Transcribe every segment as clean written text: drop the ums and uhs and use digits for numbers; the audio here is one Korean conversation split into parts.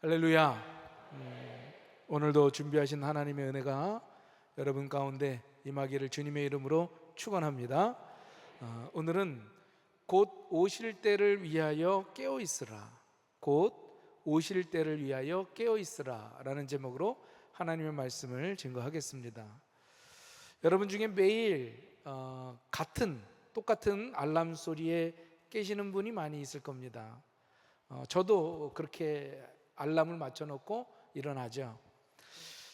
할렐루야. 오늘도 준비하신 하나님의 은혜가 여러분 가운데 임하기를 주님의 이름으로 축원합니다. 오늘은 곧 오실 때를 위하여 깨어 있으라. 곧 오실 때를 위하여 깨어 있으라 라는 제목으로 하나님의 말씀을 증거하겠습니다. 여러분 중에 매일 똑같은 알람 소리에 깨시는 분이 많이 있을 겁니다. 저도 그렇게 알람을 맞춰놓고 일어나죠.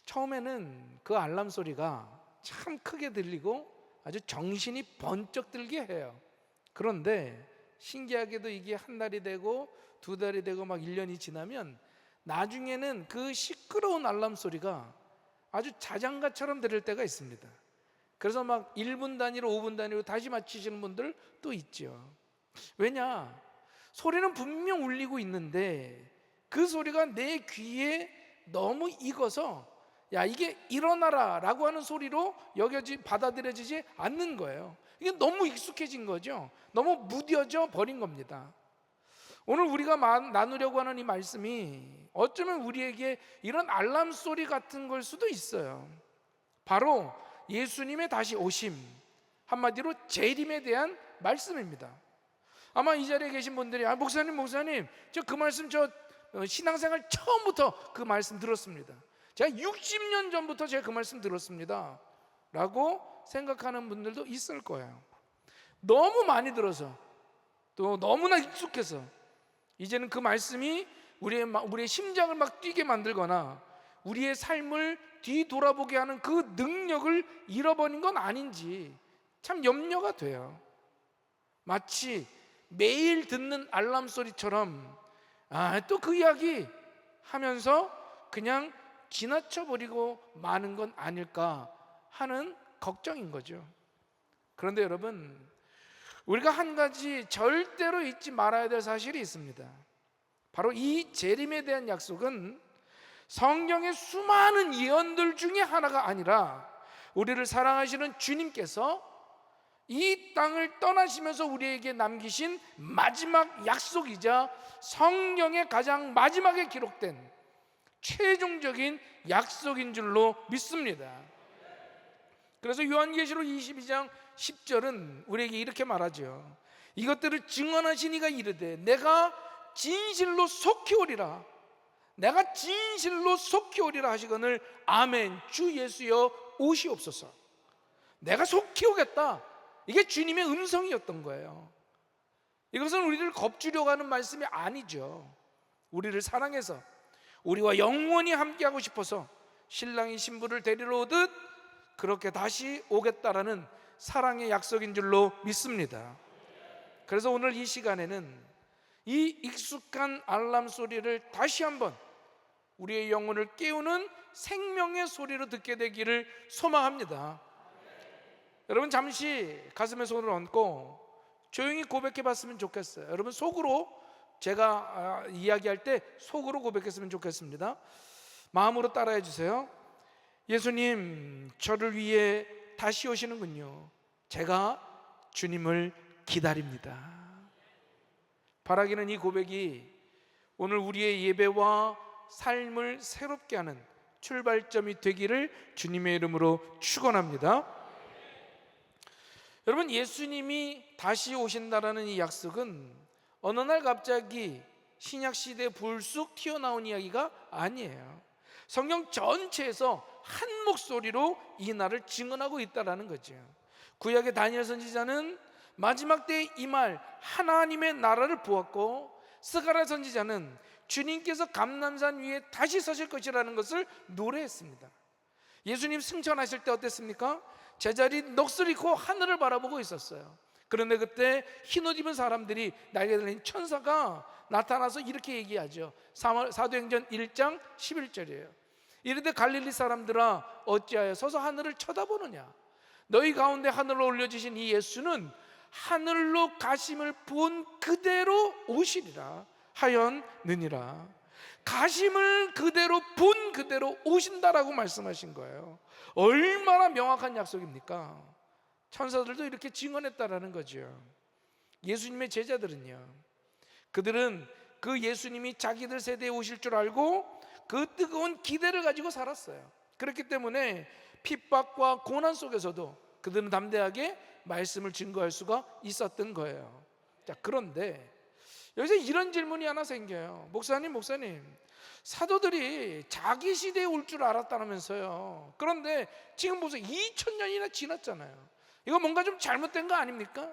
처음에는 그 알람 소리가 참 크게 들리고 아주 정신이 번쩍 들게 해요. 그런데 신기하게도 이게 한 달이 되고 두 달이 되고 막 1년이 지나면 나중에는 그 시끄러운 알람 소리가 아주 자장가처럼 들릴 때가 있습니다. 그래서 막 1분 단위로 5분 단위로 다시 맞추시는 분들 또 있죠. 왜냐? 소리는 분명 울리고 있는데 그 소리가 내 귀에 너무 익어서 야, 이게 일어나라 라고 하는 소리로 받아들여지지 않는 거예요. 이게 너무 익숙해진 거죠. 너무 무뎌져 버린 겁니다. 오늘 우리가 나누려고 하는 이 말씀이 어쩌면 우리에게 이런 알람 소리 같은 걸 수도 있어요. 바로 예수님의 다시 오심, 한마디로 재림에 대한 말씀입니다. 아마 이 자리에 계신 분들이 목사님 저 그 말씀 신앙생활 처음부터 그 말씀 들었습니다. 제가 60년 전부터 제가 그 말씀 들었습니다 라고 생각하는 분들도 있을 거예요. 너무 많이 들어서 또 너무나 익숙해서 이제는 그 말씀이 우리의 심장을 막 뛰게 만들거나 우리의 삶을 뒤돌아보게 하는 그 능력을 잃어버린 건 아닌지 참 염려가 돼요. 마치 매일 듣는 알람 소리처럼 또 그 이야기 하면서 그냥 지나쳐버리고 마는 건 아닐까 하는 걱정인 거죠. 그런데 여러분, 우리가 한 가지 절대로 잊지 말아야 될 사실이 있습니다. 바로 이 재림에 대한 약속은 성경의 수많은 예언들 중에 하나가 아니라 우리를 사랑하시는 주님께서 이 땅을 떠나시면서 우리에게 남기신 마지막 약속이자 성경의 가장 마지막에 기록된 최종적인 약속인 줄로 믿습니다. 그래서 요한계시록 22장 10절은 우리에게 이렇게 말하죠. 이것들을 증언하신 이가 이르되 내가 진실로 속히 오리라, 내가 진실로 속히 오리라 하시거늘 아멘. 주 예수여 오시옵소서. 내가 속히 오겠다, 이게 주님의 음성이었던 거예요. 이것은 우리를 겁주려고 하는 말씀이 아니죠. 우리를 사랑해서 우리와 영원히 함께하고 싶어서 신랑이 신부를 데리러 오듯 그렇게 다시 오겠다라는 사랑의 약속인 줄로 믿습니다. 그래서 오늘 이 시간에는 이 익숙한 알람 소리를 다시 한번 우리의 영혼을 깨우는 생명의 소리로 듣게 되기를 소망합니다. 여러분 잠시 가슴에 손을 얹고 조용히 고백해 봤으면 좋겠어요. 여러분 속으로, 제가 이야기할 때 속으로 고백했으면 좋겠습니다. 마음으로 따라해 주세요. 예수님, 저를 위해 다시 오시는군요. 제가 주님을 기다립니다. 바라기는 이 고백이 오늘 우리의 예배와 삶을 새롭게 하는 출발점이 되기를 주님의 이름으로 축원합니다. 여러분, 예수님이 다시 오신다라는 이 약속은 어느 날 갑자기 신약시대에 불쑥 튀어나온 이야기가 아니에요. 성경 전체에서 한 목소리로 이 날을 증언하고 있다는 거죠. 구약의 다니엘 선지자는 마지막 때의 이 말 하나님의 나라를 보았고, 스가랴 선지자는 주님께서 감람산 위에 다시 서실 것이라는 것을 노래했습니다. 예수님 승천하실 때 어땠습니까? 제자리 넋을 잃고 하늘을 바라보고 있었어요. 그런데 그때 흰옷 입은 사람들이 날개 달린 천사가 나타나서 이렇게 얘기하죠. 사도행전 1장 11절이에요. 이르되 갈릴리 사람들아 어찌하여 서서 하늘을 쳐다보느냐, 너희 가운데 하늘로 올려지신 이 예수는 하늘로 가심을 본 그대로 오시리라 하였느니라. 가심을 그대로 본 그대로 오신다라고 말씀하신 거예요. 얼마나 명확한 약속입니까? 천사들도 이렇게 증언했다라는 거죠. 예수님의 제자들은요, 그들은 그 그 예수님이 자기들 세대에 오실 줄 알고 그 뜨거운 기대를 가지고 살았어요. 그렇기 때문에 핍박과 고난 속에서도 그들은 담대하게 말씀을 증거할 수가 있었던 거예요. 자, 그런데 여기서 이런 질문이 하나 생겨요. 목사님, 사도들이 자기 시대에 올 줄 알았다면서요. 그런데 지금 보세요. 2000년이나 지났잖아요. 이거 뭔가 좀 잘못된 거 아닙니까?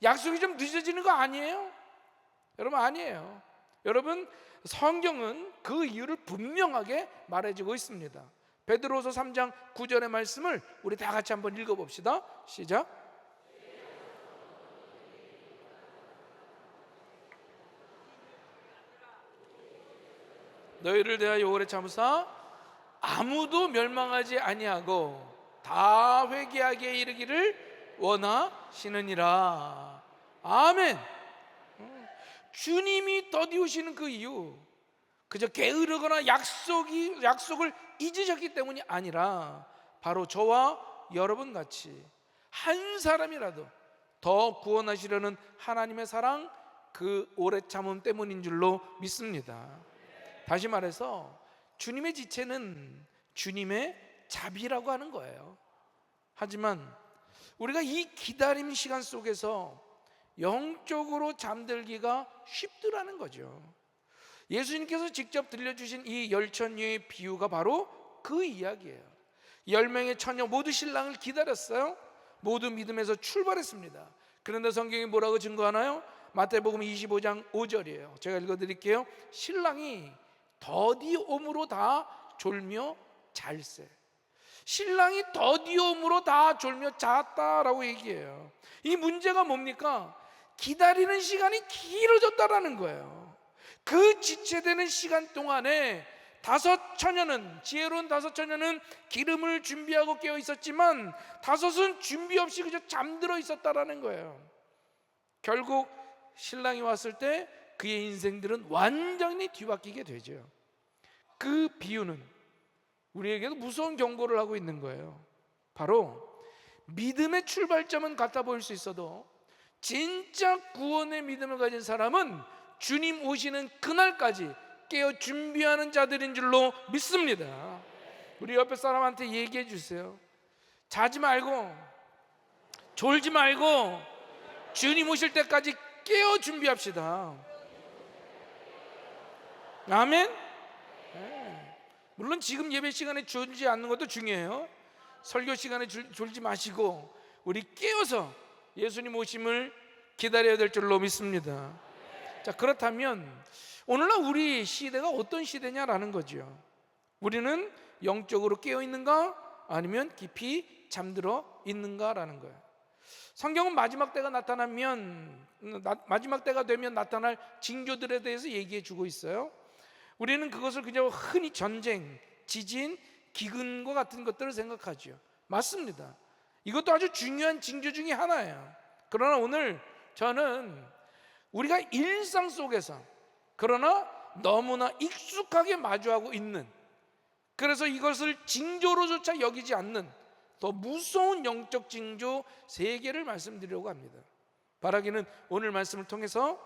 약속이 좀 늦어지는 거 아니에요? 여러분, 아니에요. 여러분, 성경은 그 이유를 분명하게 말해주고 있습니다. 베드로서 3장 9절의 말씀을 우리 다 같이 한번 읽어봅시다. 시작. 너희를 대하여 오래 참으사 아무도 멸망하지 아니하고 다 회개하게 이르기를 원하시느니라. 아멘. 주님이 더디우시는 그 이유, 그저 게으르거나 약속을 잊으셨기 때문이 아니라 바로 저와 여러분 같이 한 사람이라도 더 구원하시려는 하나님의 사랑, 그 오래 참음 때문인 줄로 믿습니다. 다시 말해서 주님의 지체는 주님의 자비라고 하는 거예요. 하지만 우리가 이 기다림 시간 속에서 영적으로 잠들기가 쉽더라는 거죠. 예수님께서 직접 들려주신 이 열처녀의 비유가 바로 그 이야기예요. 10명의 처녀 모두 신랑을 기다렸어요. 모두 믿음에서 출발했습니다. 그런데 성경이 뭐라고 증거하나요? 마태복음 25장 5절이에요. 제가 읽어드릴게요. 신랑이 더디옴으로 다 졸며 잘세. 신랑이 더디옴으로 다 졸며 잤다라고 얘기해요. 이 문제가 뭡니까? 기다리는 시간이 길어졌다라는 거예요. 그 지체되는 시간 동안에 지혜로운 다섯 처녀는 기름을 준비하고 깨어 있었지만 다섯은 준비 없이 그저 잠들어 있었다라는 거예요. 결국 신랑이 왔을 때 그의 인생들은 완전히 뒤바뀌게 되죠. 그 비유는 우리에게도 무서운 경고를 하고 있는 거예요. 바로 믿음의 출발점은 같아 보일 수 있어도 진짜 구원의 믿음을 가진 사람은 주님 오시는 그날까지 깨어 준비하는 자들인 줄로 믿습니다. 우리 옆에 사람한테 얘기해 주세요. 자지 말고 졸지 말고 주님 오실 때까지 깨어 준비합시다. 아멘. 네. 물론 지금 예배 시간에 졸지 않는 것도 중요해요. 설교 시간에 졸지 마시고 우리 깨어서 예수님 오심을 기다려야 될 줄로 믿습니다. 자, 그렇다면 오늘날 우리 시대가 어떤 시대냐라는 거죠. 우리는 영적으로 깨어 있는가 아니면 깊이 잠들어 있는가라는 거예요. 성경은 마지막 때가 되면 나타날 징조들에 대해서 얘기해 주고 있어요. 우리는 그것을 그냥 흔히 전쟁, 지진, 기근과 같은 것들을 생각하죠. 맞습니다. 이것도 아주 중요한 징조 중에 하나예요. 그러나 오늘 저는 우리가 일상 속에서 그러나 너무나 익숙하게 마주하고 있는, 그래서 이것을 징조로조차 여기지 않는 더 무서운 영적 징조 3개를 말씀드리려고 합니다. 바라기는 오늘 말씀을 통해서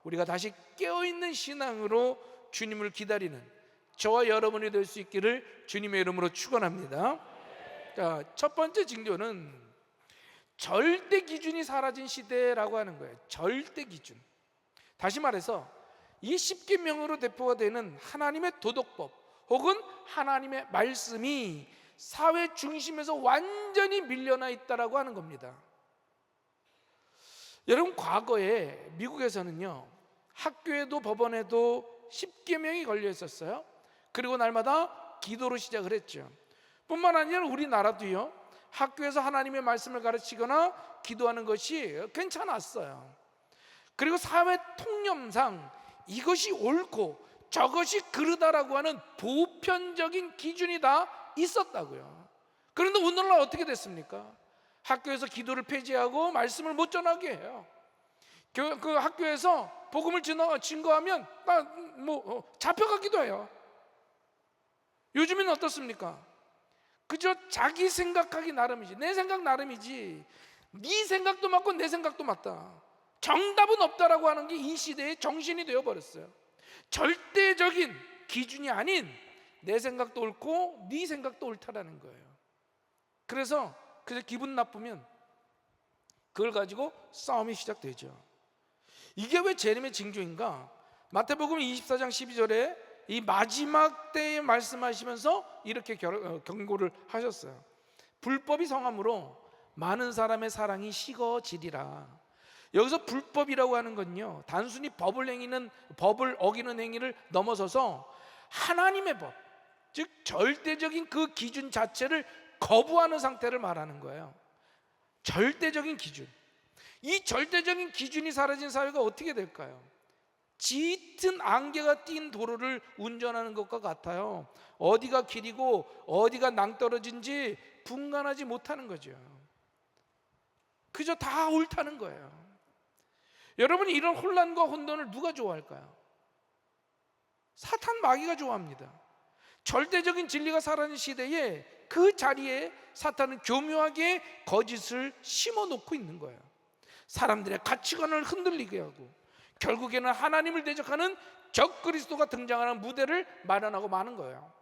우리가 다시 깨어있는 신앙으로 주님을 기다리는 저와 여러분이 될 수 있기를 주님의 이름으로 축원합니다. 자, 첫 번째 징조는 절대 기준이 사라진 시대라고 하는 거예요. 절대 기준. 다시 말해서 이 십계명으로 대표가 되는 하나님의 도덕법 혹은 하나님의 말씀이 사회 중심에서 완전히 밀려나 있다라고 하는 겁니다. 여러분, 과거에 미국에서는요, 학교에도 법원에도 십계명이 걸려 있었어요. 그리고 날마다 기도로 시작을 했죠. 뿐만 아니라 우리나라도요, 학교에서 하나님의 말씀을 가르치거나 기도하는 것이 괜찮았어요. 그리고 사회 통념상 이것이 옳고 저것이 그르다라고 하는 보편적인 기준이 다 있었다고요. 그런데 오늘날 어떻게 됐습니까? 학교에서 기도를 폐지하고 말씀을 못 전하게 해요. 그 학교에서 복음을 증거하면 잡혀가기도 해요. 요즘에는 어떻습니까? 그저 자기 생각하기 나름이지, 내 생각 나름이지, 네 생각도 맞고 내 생각도 맞다, 정답은 없다라고 하는 게 이 시대의 정신이 되어버렸어요. 절대적인 기준이 아닌 내 생각도 옳고 네 생각도 옳다라는 거예요. 그래서 기분 나쁘면 그걸 가지고 싸움이 시작되죠. 이게 왜 재림의 징조인가? 마태복음 24장 12절에 이 마지막 때에 말씀하시면서 이렇게 경고를 하셨어요. 불법이 성함으로 많은 사람의 사랑이 식어지리라. 여기서 불법이라고 하는 건요, 단순히 법을 어기는 행위를 넘어서서 하나님의 법, 즉 절대적인 그 기준 자체를 거부하는 상태를 말하는 거예요. 절대적인 기준. 이 절대적인 기준이 사라진 사회가 어떻게 될까요? 짙은 안개가 띈 도로를 운전하는 것과 같아요. 어디가 길이고 어디가 낭떠러진지 분간하지 못하는 거죠. 그저 다 옳다는 거예요. 여러분이 이런 혼란과 혼돈을 누가 좋아할까요? 사탄 마귀가 좋아합니다. 절대적인 진리가 사라진 시대에 그 자리에 사탄은 교묘하게 거짓을 심어놓고 있는 거예요. 사람들의 가치관을 흔들리게 하고 결국에는 하나님을 대적하는 적그리스도가 등장하는 무대를 마련하고 마는 거예요.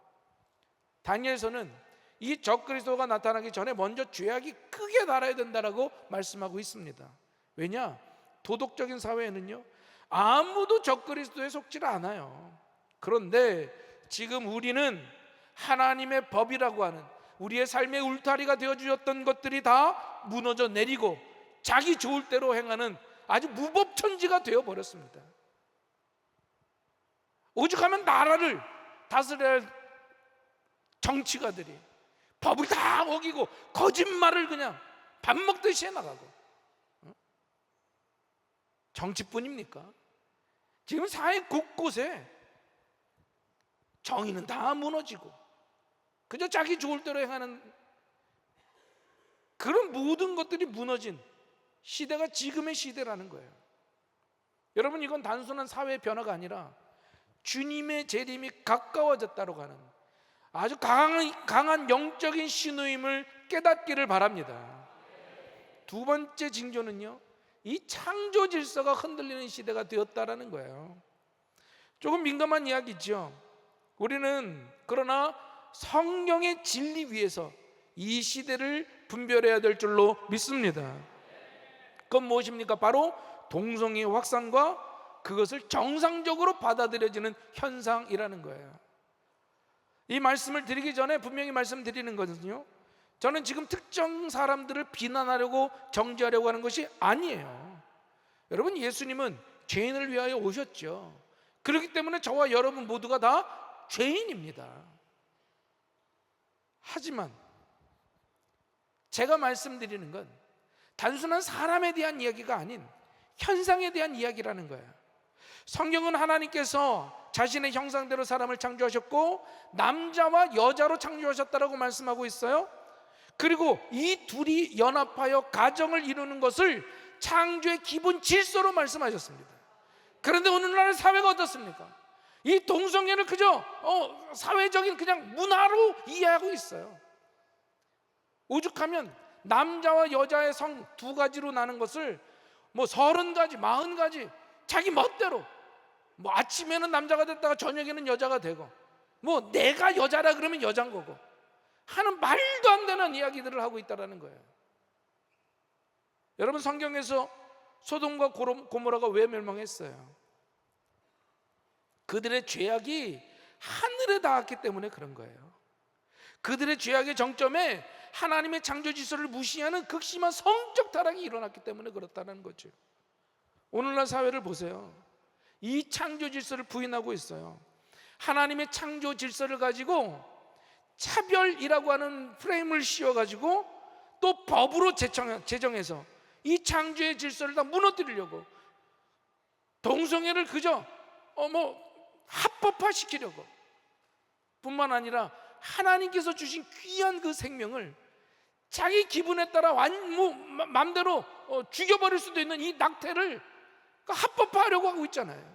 다니엘서는 이 적그리스도가 나타나기 전에 먼저 죄악이 크게 달아야 된다라고 말씀하고 있습니다. 왜냐? 도덕적인 사회에는요, 아무도 적그리스도에 속지를 않아요. 그런데 지금 우리는 하나님의 법이라고 하는 우리의 삶의 울타리가 되어주셨던 것들이 다 무너져 내리고 자기 좋을 대로 행하는 아주 무법천지가 되어버렸습니다. 오죽하면 나라를 다스려야 할 정치가들이 법을 다 어기고 거짓말을 그냥 밥 먹듯이 해나가고. 정치뿐입니까? 지금 사회 곳곳에 정의는 다 무너지고 그저 자기 좋을 대로 행하는 그런 모든 것들이 무너진 시대가 지금의 시대라는 거예요. 여러분, 이건 단순한 사회 변화가 아니라 주님의 재림이 가까워졌다고 하는 아주 강한 영적인 신호임을 깨닫기를 바랍니다. 두 번째 징조는요, 이 창조 질서가 흔들리는 시대가 되었다라는 거예요. 조금 민감한 이야기죠. 우리는 그러나 성경의 진리 위에서 이 시대를 분별해야 될 줄로 믿습니다. 그건 무엇입니까? 바로 동성애의 확산과 그것을 정상적으로 받아들여지는 현상이라는 거예요. 이 말씀을 드리기 전에 분명히 말씀드리는 것은요, 저는 지금 특정 사람들을 비난하려고 정죄하려고 하는 것이 아니에요. 여러분, 예수님은 죄인을 위하여 오셨죠. 그렇기 때문에 저와 여러분 모두가 다 죄인입니다. 하지만 제가 말씀드리는 건 단순한 사람에 대한 이야기가 아닌 현상에 대한 이야기라는 거예요. 성경은 하나님께서 자신의 형상대로 사람을 창조하셨고 남자와 여자로 창조하셨다라고 말씀하고 있어요. 그리고 이 둘이 연합하여 가정을 이루는 것을 창조의 기본 질서로 말씀하셨습니다. 그런데 오늘날 사회가 어떻습니까? 이 동성애를 그저 사회적인 그냥 문화로 이해하고 있어요. 오죽하면 남자와 여자의 성 두 가지로 나는 것을 30가지, 40가지 자기 멋대로 아침에는 남자가 됐다가 저녁에는 여자가 되고 내가 여자라 그러면 여자인 거고 하는 말도 안 되는 이야기들을 하고 있다는 거예요. 여러분, 성경에서 소돔과 고모라가 왜 멸망했어요? 그들의 죄악이 하늘에 닿았기 때문에 그런 거예요. 그들의 죄악의 정점에 하나님의 창조 질서를 무시하는 극심한 성적 타락이 일어났기 때문에 그렇다는 거죠. 오늘날 사회를 보세요. 이 창조 질서를 부인하고 있어요. 하나님의 창조 질서를 가지고 차별이라고 하는 프레임을 씌워가지고 또 법으로 제정해서 이 창조의 질서를 다 무너뜨리려고 동성애를 그저 합법화시키려고 뿐만 아니라 하나님께서 주신 귀한 그 생명을 자기 기분에 따라 마음대로 죽여버릴 수도 있는 이 낙태를 합법화하려고 하고 있잖아요.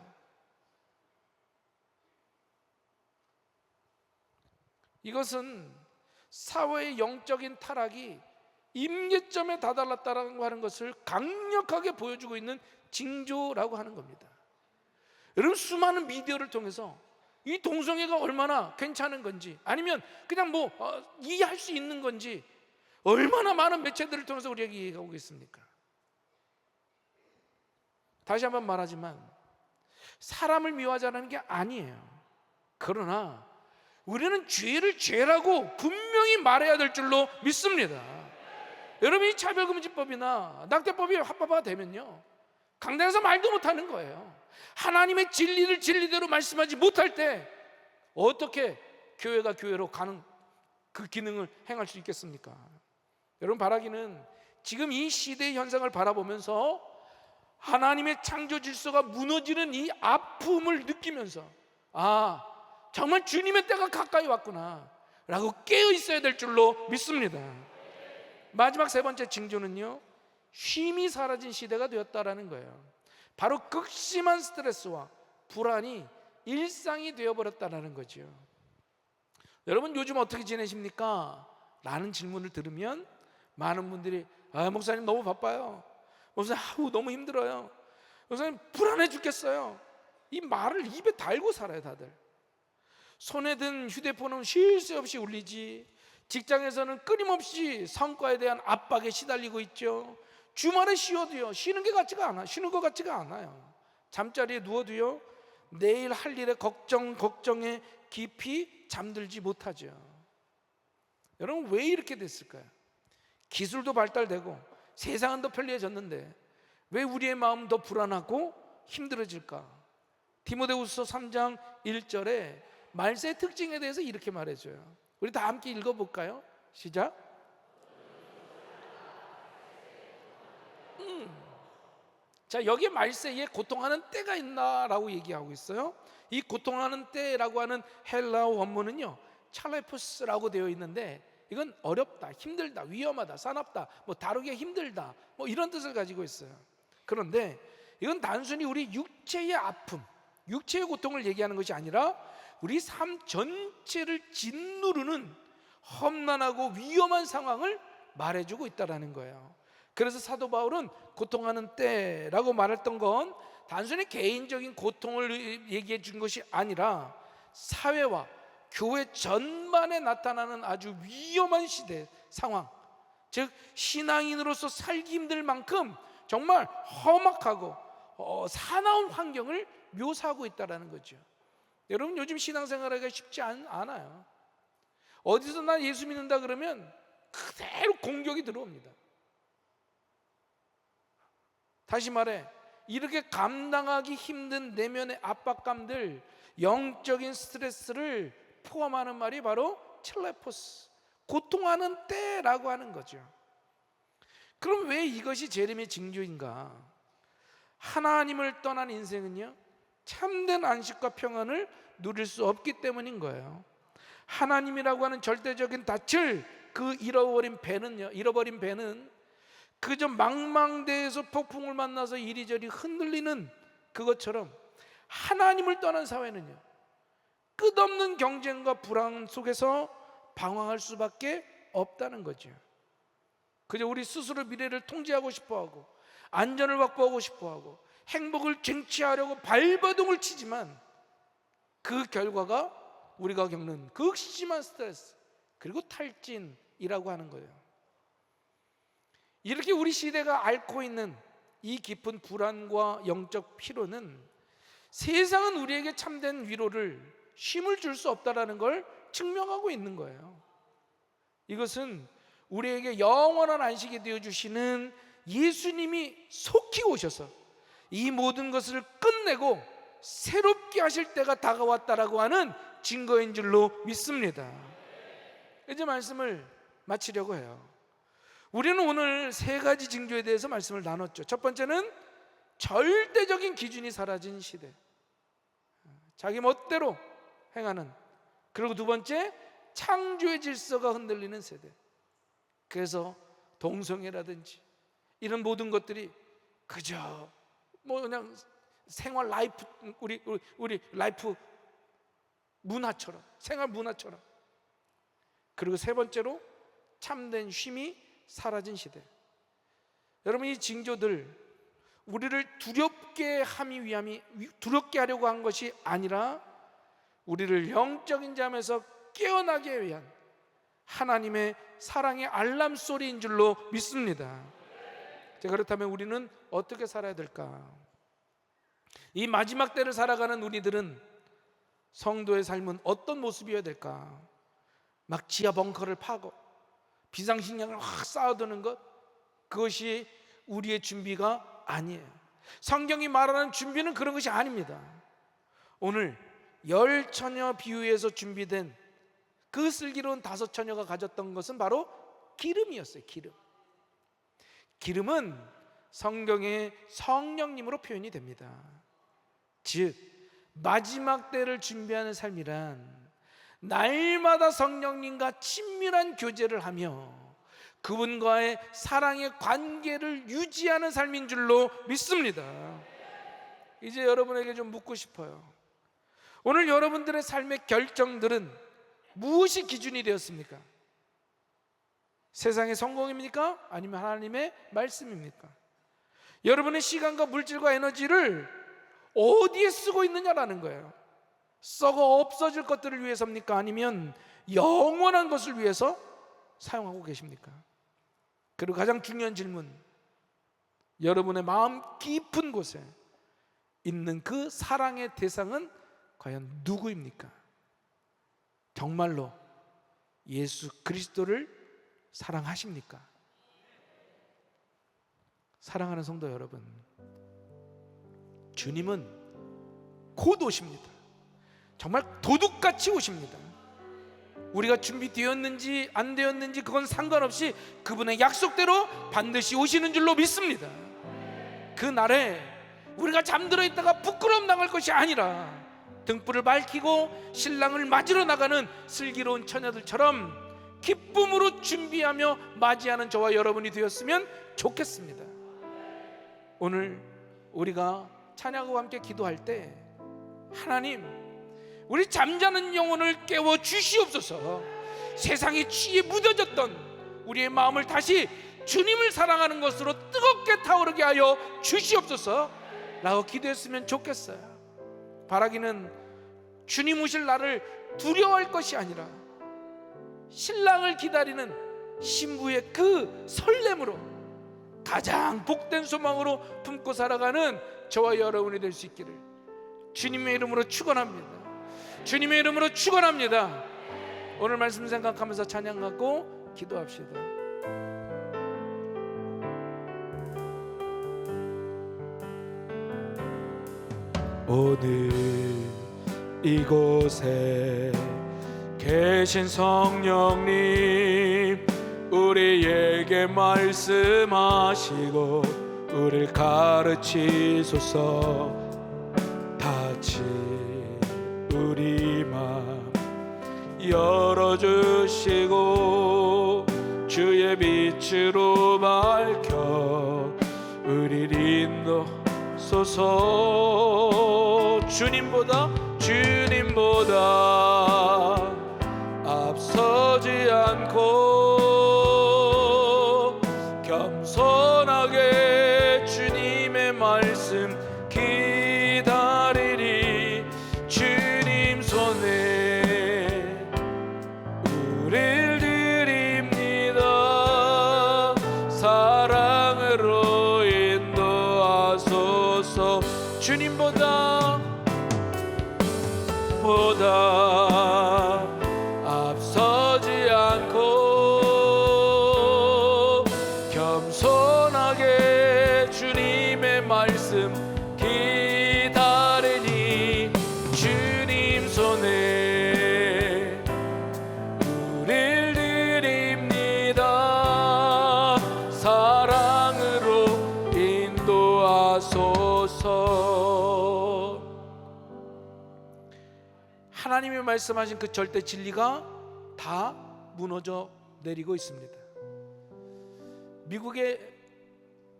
이것은 사회의 영적인 타락이 임계점에 다다랐다고 하는 것을 강력하게 보여주고 있는 징조라고 하는 겁니다. 여러분, 수많은 미디어를 통해서 이 동성애가 얼마나 괜찮은 건지, 아니면 그냥 이해할 수 있는 건지 얼마나 많은 매체들을 통해서 우리에게 이해가 오겠습니까? 다시 한번 말하지만 사람을 미워하자는 게 아니에요. 그러나 우리는 죄를 죄라고 분명히 말해야 될 줄로 믿습니다. 여러분, 이 차별금지법이나 낙태법이 합법화가 되면요, 강단에서 말도 못하는 거예요. 하나님의 진리를 진리대로 말씀하지 못할 때 어떻게 교회가 교회로 가는 그 기능을 행할 수 있겠습니까? 여러분, 바라기는 지금 이 시대의 현상을 바라보면서 하나님의 창조 질서가 무너지는 이 아픔을 느끼면서 정말 주님의 때가 가까이 왔구나 라고 깨어 있어야 될 줄로 믿습니다. 마지막 세 번째 징조는요, 쉼이 사라진 시대가 되었다라는 거예요. 바로 극심한 스트레스와 불안이 일상이 되어버렸다는 거죠. 여러분, 요즘 어떻게 지내십니까? 라는 질문을 들으면 많은 분들이 목사님 너무 바빠요, 목사님 너무 힘들어요, 목사님 불안해 죽겠어요, 이 말을 입에 달고 살아요. 다들 손에 든 휴대폰은 쉴 새 없이 울리지, 직장에서는 끊임없이 성과에 대한 압박에 시달리고 있죠. 주말에 쉬어도요, 쉬는 것 같지가 않아요. 잠자리에 누워도요, 내일 할 일에 걱정에 깊이 잠들지 못하죠. 여러분, 왜 이렇게 됐을까요? 기술도 발달되고 세상은 더 편리해졌는데 왜 우리의 마음 더 불안하고 힘들어질까? 디모데후서 3장 1절에 말세의 특징에 대해서 이렇게 말해줘요. 우리 다 함께 읽어볼까요? 시작. 자, 여기에 말세에 고통하는 때가 있나라고 얘기하고 있어요. 이 고통하는 때라고 하는 헬라어 원문은요, 찰레푸스라고 되어 있는데, 이건 어렵다, 힘들다, 위험하다, 사납다, 다루기 힘들다, 이런 뜻을 가지고 있어요. 그런데 이건 단순히 우리 육체의 아픔, 육체의 고통을 얘기하는 것이 아니라 우리 삶 전체를 짓누르는 험난하고 위험한 상황을 말해주고 있다는 거예요. 그래서 사도 바울은 고통하는 때라고 말했던 건 단순히 개인적인 고통을 얘기해 준 것이 아니라 사회와 교회 전반에 나타나는 아주 위험한 시대 상황, 즉 신앙인으로서 살기 힘들 만큼 정말 험악하고 사나운 환경을 묘사하고 있다는 거죠. 여러분, 요즘 신앙생활하기가 쉽지 않아요. 어디서 나 예수 믿는다 그러면 그대로 공격이 들어옵니다. 다시 말해, 이렇게 감당하기 힘든 내면의 압박감들, 영적인 스트레스를 포함하는 말이 바로 첼레포스, 고통하는 때라고 하는 거죠. 그럼 왜 이것이 재림의 징조인가? 하나님을 떠난 인생은요, 참된 안식과 평안을 누릴 수 없기 때문인 거예요. 하나님이라고 하는 절대적인 닻을 잃어버린 배는 그저 망망대해에서 폭풍을 만나서 이리저리 흔들리는 그것처럼 하나님을 떠난 사회는요, 끝없는 경쟁과 불안 속에서 방황할 수밖에 없다는 거죠. 그저 우리 스스로 미래를 통제하고 싶어하고 안전을 확보하고 싶어하고 행복을 쟁취하려고 발버둥을 치지만 그 결과가 우리가 겪는 극심한 스트레스 그리고 탈진이라고 하는 거예요. 이렇게 우리 시대가 앓고 있는 이 깊은 불안과 영적 피로는 세상은 우리에게 참된 위로를, 쉼을 줄 수 없다는 걸 증명하고 있는 거예요. 이것은 우리에게 영원한 안식이 되어주시는 예수님이 속히 오셔서 이 모든 것을 끝내고 새롭게 하실 때가 다가왔다라고 하는 증거인 줄로 믿습니다. 이제 말씀을 마치려고 해요. 우리는 오늘 세 가지 징조에 대해서 말씀을 나눴죠. 첫 번째는 절대적인 기준이 사라진 시대, 자기 멋대로 행하는. 그리고 두 번째, 창조의 질서가 흔들리는 세대. 그래서 동성애라든지 이런 모든 것들이 그저 그냥 생활 라이프, 우리 라이프 문화처럼, 생활 문화처럼. 그리고 세 번째로 참된 쉼이 사라진 시대. 여러분, 이 징조들 우리를 두렵게 하려고 한 것이 아니라 우리를 영적인 잠에서 깨어나게 위한 하나님의 사랑의 알람 소리인 줄로 믿습니다. 자, 그렇다면 우리는 어떻게 살아야 될까? 이 마지막 때를 살아가는 우리들은 성도의 삶은 어떤 모습이어야 될까? 막 지하 벙커를 파고 비상식량을 확 쌓아두는 것, 그것이 우리의 준비가 아니에요. 성경이 말하는 준비는 그런 것이 아닙니다. 오늘 열 처녀 비유에서 준비된 그 슬기로운 다섯 처녀가 가졌던 것은 바로 기름이었어요. 기름은 성경의 성령님으로 표현이 됩니다. 즉 마지막 때를 준비하는 삶이란 날마다 성령님과 친밀한 교제를 하며 그분과의 사랑의 관계를 유지하는 삶인 줄로 믿습니다. 이제 여러분에게 좀 묻고 싶어요. 오늘 여러분들의 삶의 결정들은 무엇이 기준이 되었습니까? 세상의 성공입니까? 아니면 하나님의 말씀입니까? 여러분의 시간과 물질과 에너지를 어디에 쓰고 있느냐라는 거예요. 썩어 없어질 것들을 위해서입니까? 아니면 영원한 것을 위해서 사용하고 계십니까? 그리고 가장 중요한 질문, 여러분의 마음 깊은 곳에 있는 그 사랑의 대상은 과연 누구입니까? 정말로 예수 그리스도를 사랑하십니까? 사랑하는 성도 여러분, 주님은 곧 오십니다. 정말 도둑같이 오십니다. 우리가 준비되었는지 안 되었는지 그건 상관없이 그분의 약속대로 반드시 오시는 줄로 믿습니다. 그 날에 우리가 잠들어 있다가 부끄러움 당할 것이 아니라 등불을 밝히고 신랑을 맞으러 나가는 슬기로운 처녀들처럼 기쁨으로 준비하며 맞이하는 저와 여러분이 되었으면 좋겠습니다. 오늘 우리가 찬양과 함께 기도할 때 하나님, 우리 잠자는 영혼을 깨워 주시옵소서. 세상의 취에 묻어졌던 우리의 마음을 다시 주님을 사랑하는 것으로 뜨겁게 타오르게 하여 주시옵소서 라고 기도했으면 좋겠어요. 바라기는 주님 오실 날을 두려워할 것이 아니라 신랑을 기다리는 신부의 그 설렘으로 가장 복된 소망으로 품고 살아가는 저와 여러분이 될 수 있기를 주님의 이름으로 축원합니다. 주님의 이름으로 축원합니다. 오늘 말씀 생각하면서 찬양하고 기도합시다. 오늘 이곳에 계신 성령님, 우리에게 말씀하시고 우리를 가르치소서. 다시 우리 마음 열어주시고 주의 빛으로 밝혀 우리를 인도소서. 주님보다 앞서지 않고 겸손하게 주님의 말씀 기다리리. 주님 손에 우릴 드립니다. 사랑으로 인도하소서. 주님보다 앞서지 않고 겸손하게 주님의 말씀 기다리니 주님 손에 우릴 드립니다. 사랑으로 인도하소서. 하나님이 말씀하신 그 절대 진리가 다 무너져 내리고 있습니다. 미국에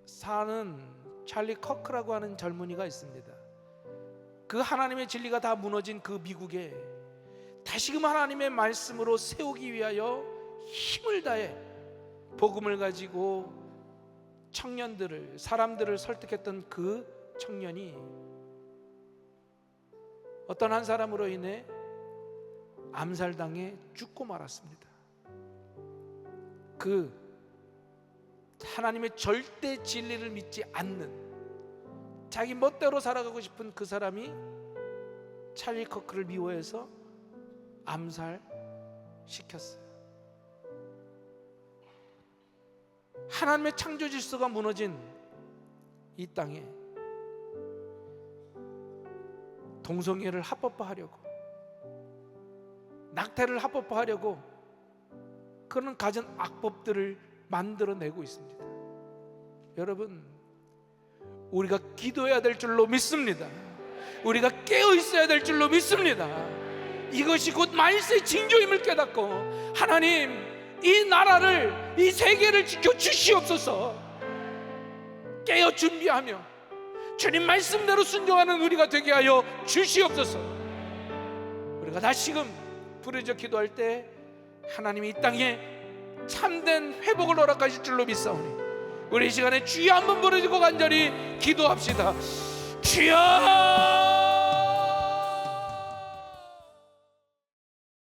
사는 찰리 커크라고 하는 젊은이가 있습니다. 그 하나님의 진리가 다 무너진 그 미국에 다시금 하나님의 말씀으로 세우기 위하여 힘을 다해 복음을 가지고 청년들을, 사람들을 설득했던 그 청년이 어떤 한 사람으로 인해 암살당해 죽고 말았습니다. 그 하나님의 절대 진리를 믿지 않는, 자기 멋대로 살아가고 싶은 그 사람이 찰리 커크를 미워해서 암살시켰어요. 하나님의 창조 질서가 무너진 이 땅에 동성애를 합법화하려고, 낙태를 합법화하려고 그런 가진 악법들을 만들어내고 있습니다. 여러분, 우리가 기도해야 될 줄로 믿습니다. 우리가 깨어 있어야 될 줄로 믿습니다. 이것이 곧 말세의 징조임을 깨닫고, 하나님, 이 나라를, 이 세계를 지켜 주시옵소서. 깨어 준비하며 주님 말씀대로 순종하는 우리가 되게 하여 주시옵소서. 우리가 다시금 부르짖어 기도할 때 하나님이 이 땅에 참된 회복을 허락하실 줄로 믿사오니, 우리 이 시간에 주여 한번 부르짖고 간절히 기도합시다. 주여!